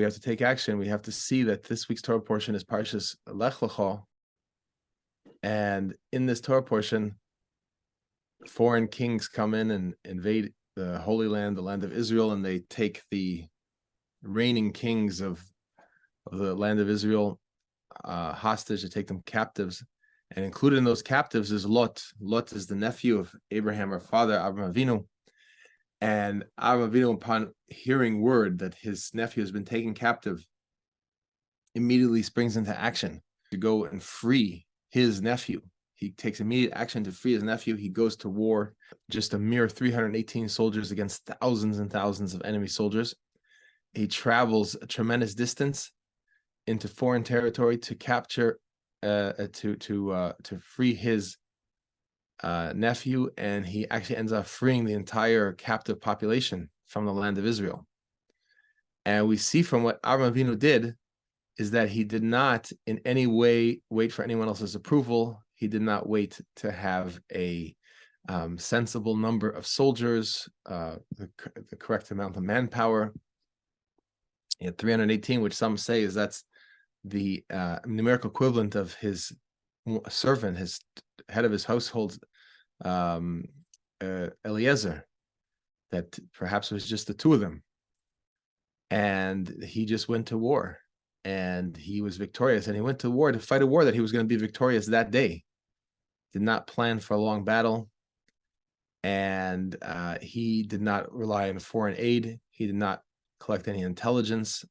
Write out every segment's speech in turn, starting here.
we have to take action. We have to see that this week's Torah portion is Parshas Lech Lecha. And in this Torah portion, foreign kings come in and invade the Holy Land, the land of Israel, and they take the reigning kings of the land of Israel hostage. They take them captives. And included in those captives is Lot. Lot is the nephew of Abraham, our father, Abraham Avinu. And Abraham Avinu, upon hearing word that his nephew has been taken captive, immediately springs into action to go and free his nephew. He takes immediate action to free his nephew. He goes to war, just a mere 318 soldiers against thousands and thousands of enemy soldiers. He travels a tremendous distance into foreign territory to capture, to free his nephew, and he actually ends up freeing the entire captive population from the land of Israel. And we see from what Avraham Avinu did is that he did not in any way wait for anyone else's approval. He did not wait to have a sensible number of soldiers, the correct amount of manpower. He had 318, which some say is that's the numerical equivalent of his servant, his head of his household, Eliezer, that perhaps it was just the two of them. And he just went to war, and he was victorious, and he went to war to fight a war that he was going to be victorious that day. Did not plan for a long battle, and he did not rely on foreign aid. He did not collect any intelligence.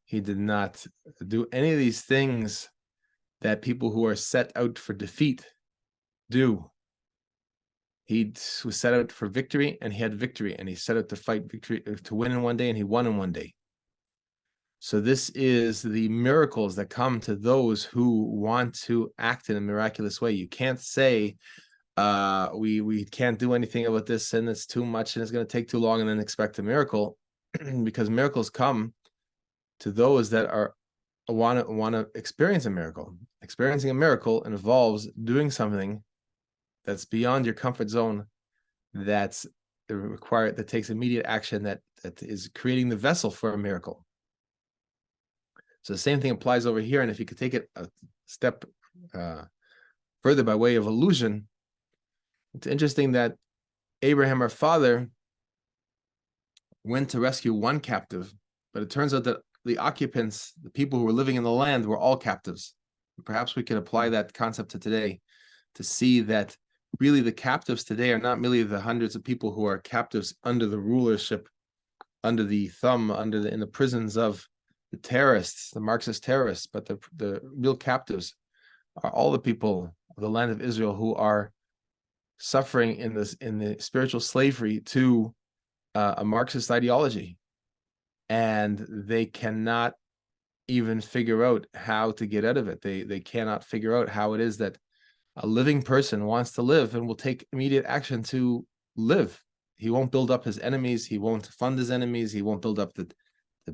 He did not do any of these things that people who are set out for defeat do. He was set out for victory, and he had victory, and he set out to fight victory, to win in one day, and he won in one day. So this is the miracles that come to those who want to act in a miraculous way. You can't say, we can't do anything about this, and it's too much, and it's going to take too long, and then expect a miracle, because miracles come to those that are want to experience a miracle. Experiencing a miracle involves doing something that's beyond your comfort zone, that takes immediate action, that is creating the vessel for a miracle. So the same thing applies over here. And if you could take it a step further by way of allusion, it's interesting that Abraham, our father, went to rescue one captive, but it turns out that the occupants, the people who were living in the land, were all captives. Perhaps we could apply that concept to today to see that really the captives today are not merely the hundreds of people who are captives under the rulership, under the thumb, in the prisons of the terrorists, the Marxist terrorists, but the real captives are all the people of the land of Israel who are suffering in the spiritual slavery to a Marxist ideology, and they cannot even figure out how to get out of it. They cannot figure out how it is that a living person wants to live and will take immediate action to live. He won't build up his enemies. He won't fund his enemies. He won't build up the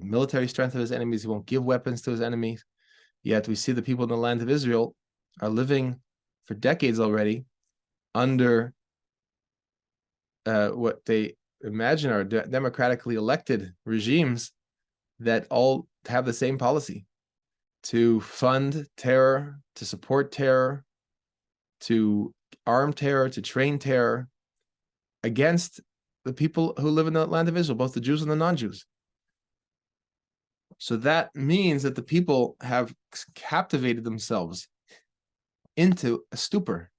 military strength of his enemies. He won't give weapons to his enemies. Yet we see the people in the land of Israel are living for decades already under what they imagine are democratically elected regimes that all have the same policy: to fund terror, to support terror, to arm terror, to train terror against the people who live in the land of Israel, both the Jews and the non-Jews. So that means that the people have captivated themselves into a stupor.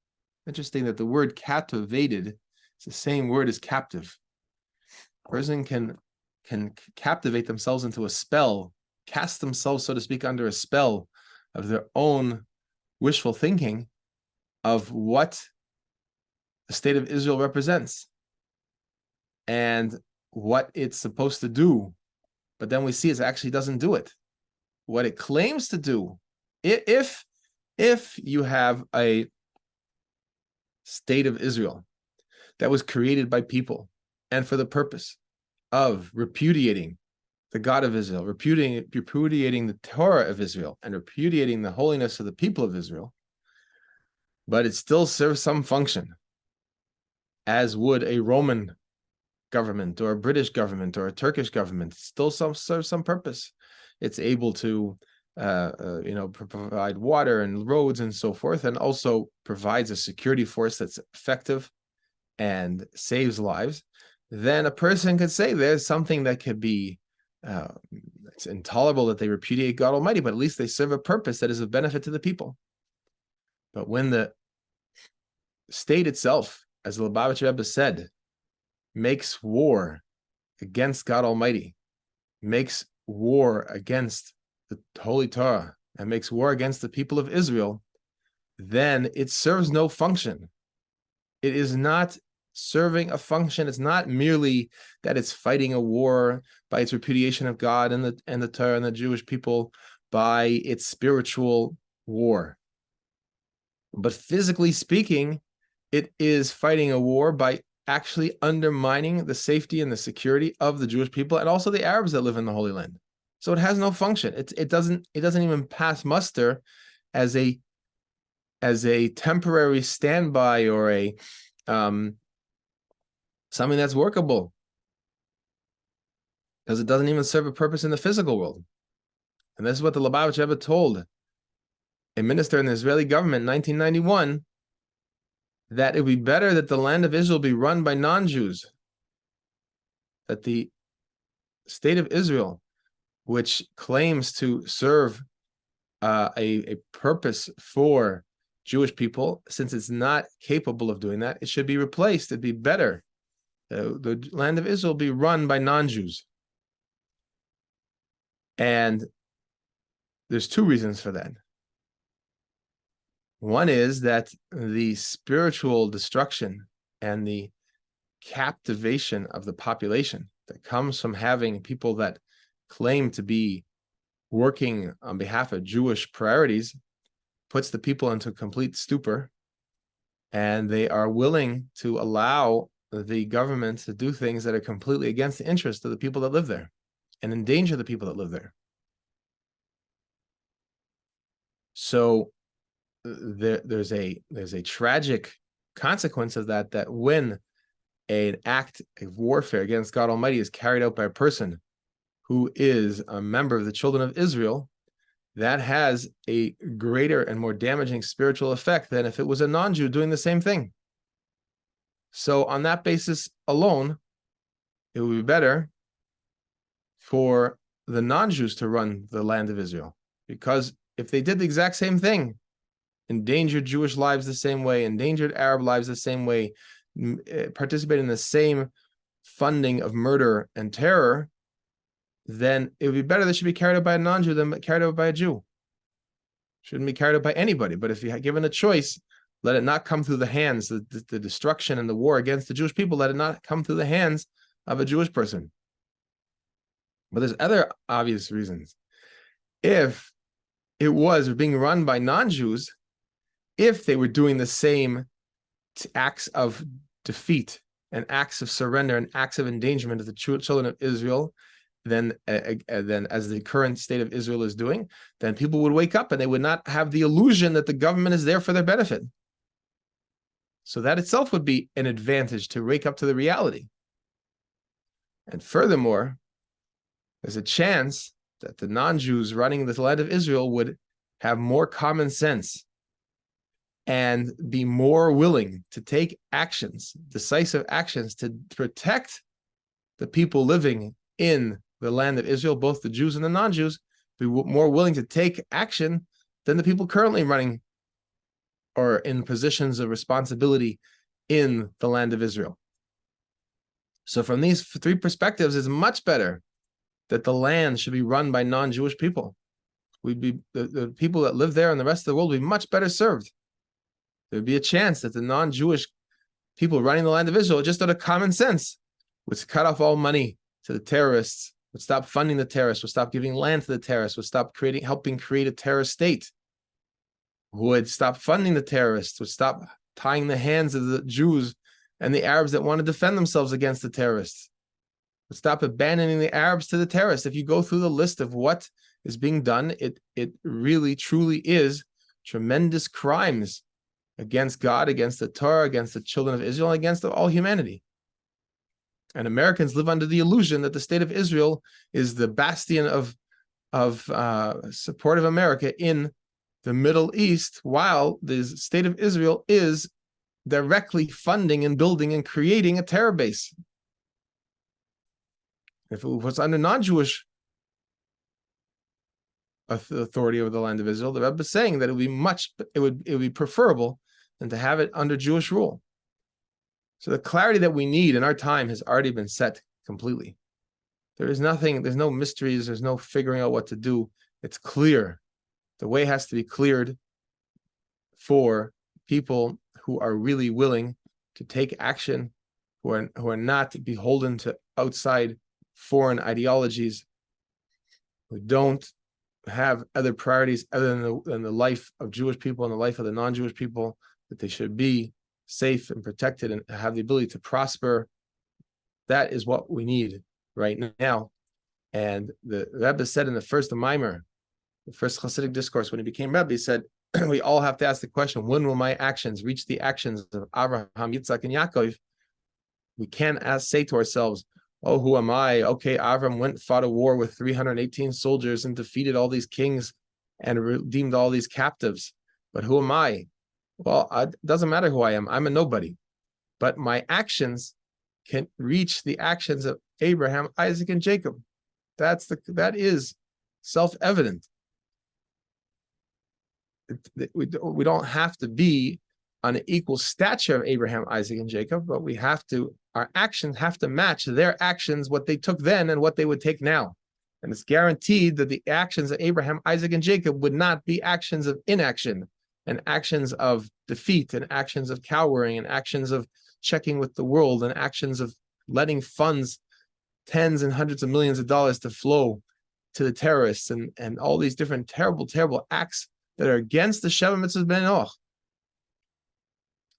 Interesting that the word captivated is the same word as captive. A person can captivate themselves into a spell, cast themselves, so to speak, under a spell of their own wishful thinking of what the state of Israel represents and what it's supposed to do. But then we see it actually doesn't do it. What it claims to do, if you have a state of Israel that was created by people and for the purpose of repudiating the God of Israel, repudiating the Torah of Israel, and repudiating the holiness of the people of Israel, but it still serves some function, as would a Roman government or a British government or a Turkish government. It still serves some purpose. It's able to provide water and roads and so forth, and also provides a security force that's effective and saves lives. Then a person could say there's something that could be it's intolerable that they repudiate God Almighty, but at least they serve a purpose that is of benefit to the people. But when the state itself, as the Lubavitcher Rebbe said, makes war against God Almighty, makes war against the Holy Torah, and makes war against the people of Israel, then it serves no function. It is not serving a function. It's not merely that it's fighting a war by its repudiation of God and the Torah and the Jewish people, by its spiritual war. But physically speaking, it is fighting a war by actually undermining the safety and the security of the Jewish people and also the Arabs that live in the Holy Land. So it has no function. It doesn't even pass muster as a temporary standby or a something that's workable, because it doesn't even serve a purpose in the physical world. And this is what the Lubavitcher Rebbe told a minister in the Israeli government in 1991, that it would be better that the land of Israel be run by non-Jews, that the state of Israel, which claims to serve a purpose for Jewish people, since it's not capable of doing that, it should be replaced. It'd be better. The land of Israel be run by non-Jews. And there's two reasons for that. One is that the spiritual destruction and the captivation of the population that comes from having people that claim to be working on behalf of Jewish priorities puts the people into complete stupor, and they are willing to allow the government to do things that are completely against the interest of the people that live there and endanger the people that live there. So there's a tragic consequence of that when an act of warfare against God Almighty is carried out by a person who is a member of the children of Israel, that has a greater and more damaging spiritual effect than if it was a non-Jew doing the same thing. So on that basis alone, it would be better for the non-Jews to run the land of Israel, because if they did the exact same thing, endangered Jewish lives the same way, endangered Arab lives the same way, participated in the same funding of murder and terror, then it would be better that should be carried out by a non-Jew than carried out by a Jew. Shouldn't be carried out by anybody. But if you're given a choice, let it not come through the hands, the destruction and the war against the Jewish people, let it not come through the hands of a Jewish person. But there's other obvious reasons. If it was being run by non-Jews, if they were doing the same acts of defeat and acts of surrender and acts of endangerment of the children of Israel, then as the current state of Israel is doing, then people would wake up and they would not have the illusion that the government is there for their benefit. So that itself would be an advantage to wake up to the reality. And furthermore, there's a chance that the non-Jews running the land of Israel would have more common sense and be more willing to take actions, decisive actions, to protect the people living in the land of Israel, both the Jews and the non-Jews, be more willing to take action than the people currently running or in positions of responsibility in the land of Israel. So from these three perspectives, it's much better that the land should be run by non-Jewish people. We'd be the people that live there and the rest of the world would be much better served. There'd be a chance that the non-Jewish people running the land of Israel, just out of common sense, would cut off all money to the terrorists, would stop funding the terrorists, would stop giving land to the terrorists, would stop helping create a terrorist state, would stop funding the terrorists, would stop tying the hands of the Jews and the Arabs that want to defend themselves against the terrorists, would stop abandoning the Arabs to the terrorists. If you go through the list of what is being done, it really, truly is tremendous crimes against God, against the Torah, against the children of Israel, and against all humanity. And Americans live under the illusion that the state of Israel is the bastion of support of America in the Middle East, while the state of Israel is directly funding and building and creating a terror base. If it was under non-Jewish authority over the land of Israel, the Rebbe is saying that it would be preferable than to have it under Jewish rule. So the clarity that we need in our time has already been set completely. There is nothing, there's no mysteries, there's no figuring out what to do. It's clear. The way has to be cleared for people who are really willing to take action, who are not beholden to outside foreign ideologies, who don't have other priorities other than the life of Jewish people and the life of the non-Jewish people, that they should be safe and protected and have the ability to prosper. That is what we need right now. And the Rebbe said in the first Maimer, the first Hasidic discourse, when he became Rebbe, he said, we all have to ask the question, when will my actions reach the actions of Abraham, Yitzhak, and Yaakov? We can't say to ourselves, oh, who am I? Okay, Avram went, fought a war with 318 soldiers and defeated all these kings and redeemed all these captives. But who am I? Well, it doesn't matter who I am. I'm a nobody. But my actions can reach the actions of Abraham, Isaac, and Jacob. That is self-evident. We don't have to be on an equal stature of Abraham, Isaac, and Jacob, but our actions have to match their actions, what they took then and what they would take now. And it's guaranteed that the actions of Abraham, Isaac, and Jacob would not be actions of inaction and actions of defeat and actions of cowering and actions of checking with the world and actions of letting funds, tens and hundreds of millions of dollars to flow to the terrorists and all these different terrible, terrible acts that are against the Sheva Mitzvahs B'nai Noach.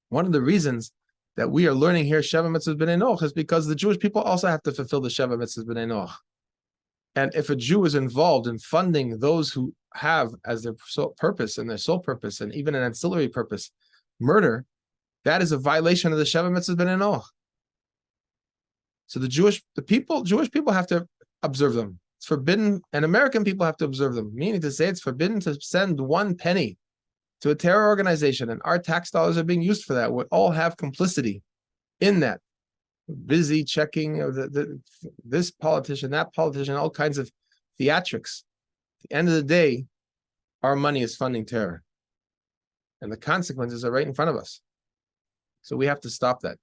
One of the reasons that we are learning here Sheva Mitzvahs B'nai Noach is because the Jewish people also have to fulfill the Sheva Mitzvahs B'nai Noach. And if a Jew is involved in funding those who have as their sole purpose and their sole purpose and even an ancillary purpose, murder, that is a violation of the Sheva Mitzvahs B'nai Noach. So Jewish people have to observe them. It's forbidden, and American people have to observe them, meaning to say it's forbidden to send 1 penny to a terror organization, and our tax dollars are being used for that. We all have complicity in that. Busy checking this politician, that politician, all kinds of theatrics. At the end of the day, our money is funding terror. And the consequences are right in front of us. So we have to stop that.